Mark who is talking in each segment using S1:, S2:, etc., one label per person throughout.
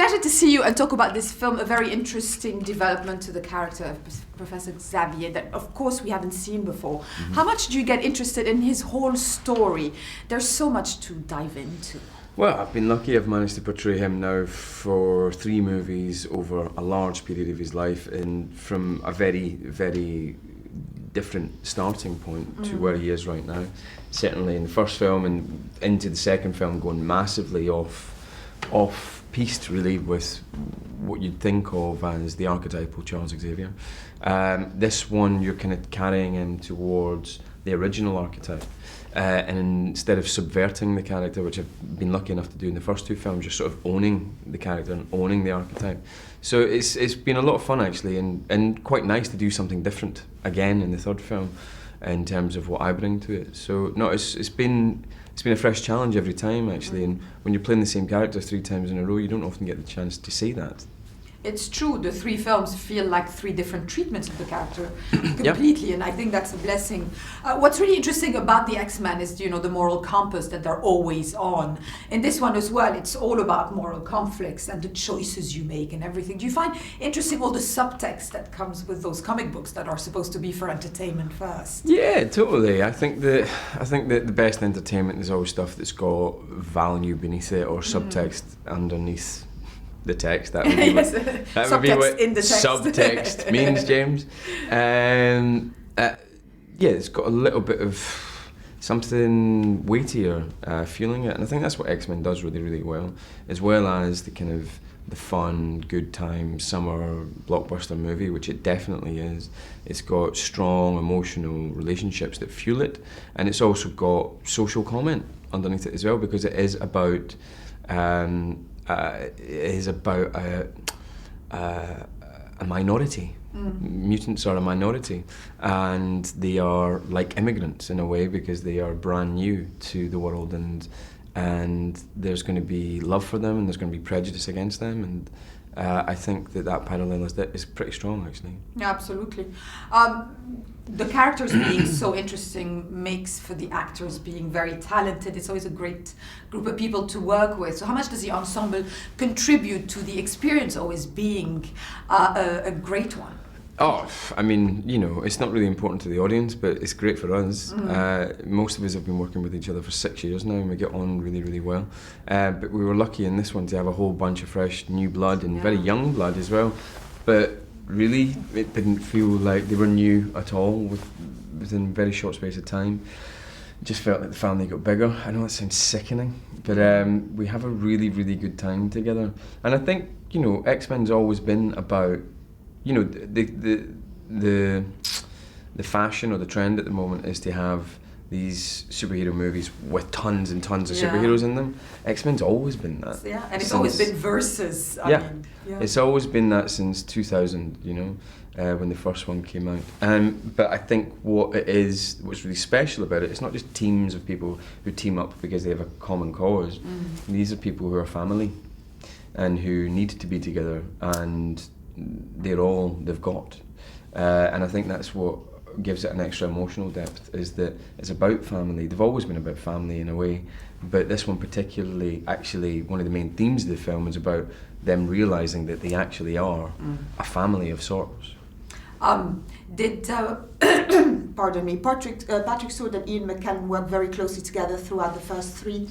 S1: pleasure to see you and talk about this film, a very interesting development to the character of Professor Xavier that, of course, we haven't seen before. Mm-hmm. How much do you get interested in his whole story? There's so much to dive into.
S2: Well, I've been lucky. I've managed to portray him now for 3 movies over a large period of his life, and from a very, very different starting point to where he is right now. Certainly in the first film and into the second film, going massively off-piste really with what you'd think of as the archetypal Charles Xavier. This one, you're kind of carrying him towards the original archetype. And instead of subverting the character, which I've been lucky enough to do in the first 2 films, you're sort of owning the character and owning the archetype. So it's been a lot of fun actually, and quite nice to do something different again in the third film in terms of what I bring to it. So no, it's been a fresh challenge every time actually, and when you're playing the same character 3 times in a row, you don't often get the chance to say that.
S1: It's true, the 3 films feel like 3 different treatments of the character completely, yep. And I think that's a blessing. What's really interesting about the X-Men is, the moral compass that they're always on. In this one as well, it's all about moral conflicts and the choices you make and everything. Do you find interesting all the subtext that comes with those comic books that are supposed to be for entertainment first?
S2: Yeah, totally. I think that the best entertainment is always stuff that's got value beneath it or subtext underneath the text. That would be
S1: yes.
S2: That would be what in the text. Subtext means, James. Yeah, it's got a little bit of something weightier feeling it, and I think that's what X-Men does really, really well as the kind of the fun, good time, summer blockbuster movie, which it definitely is. It's got strong emotional relationships that fuel it, and it's also got social comment underneath it as well, because it is about a minority. Mutants are a minority, and they are like immigrants in a way, because they are brand new to the world, and there's going to be love for them and there's going to be prejudice against them, and I think that parallel is pretty strong actually.
S1: Yeah, absolutely. The characters being so interesting makes for the actors being very talented. It's always a great group of people to work with. So how much does the ensemble contribute to the experience always being a great one?
S2: Oh, I mean, it's not really important to the audience, but it's great for us. Most of us have been working with each other for 6 years now, and we get on really, really well. But we were lucky in this one to have a whole bunch of fresh new blood, and very young blood as well. But really, it didn't feel like they were new at all within a very short space of time. It just felt like the family got bigger. I know that sounds sickening, but we have a really, really good time together. And I think, X-Men's always been about, the fashion or the trend at the moment is to have these superhero movies with tons and tons of superheroes in them. X-Men's always been that.
S1: Yeah, and it's always been versus. I mean,
S2: it's always been that since 2000, when the first one came out. But I think what's really special about it, it's not just teams of people who team up because they have a common cause. These are people who are family and who need to be together, and they're all they've got. And I think that's what gives it an extra emotional depth, is that it's about family. They've always been about family in a way, but this one particularly, actually one of the main themes of the film is about them realising that they actually are a family of sorts.
S1: Did pardon me, Patrick Stewart and Ian McKellen work very closely together throughout the first 3?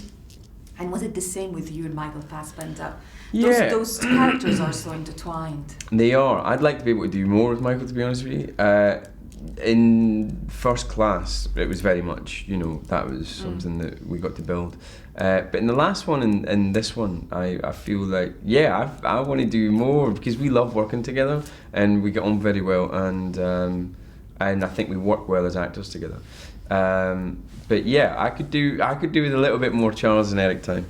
S1: And was it the same with you and Michael Fassbender?
S2: Yeah.
S1: Those characters are so intertwined.
S2: They are. I'd like to be able to do more with Michael, to be honest with you. In First Class, it was very much, that was something that we got to build. But in the last one and this one, I feel like, I want to do more, because we love working together and we get on very well, and I think we work well as actors together. But I could do with a little bit more Charles and Eric time.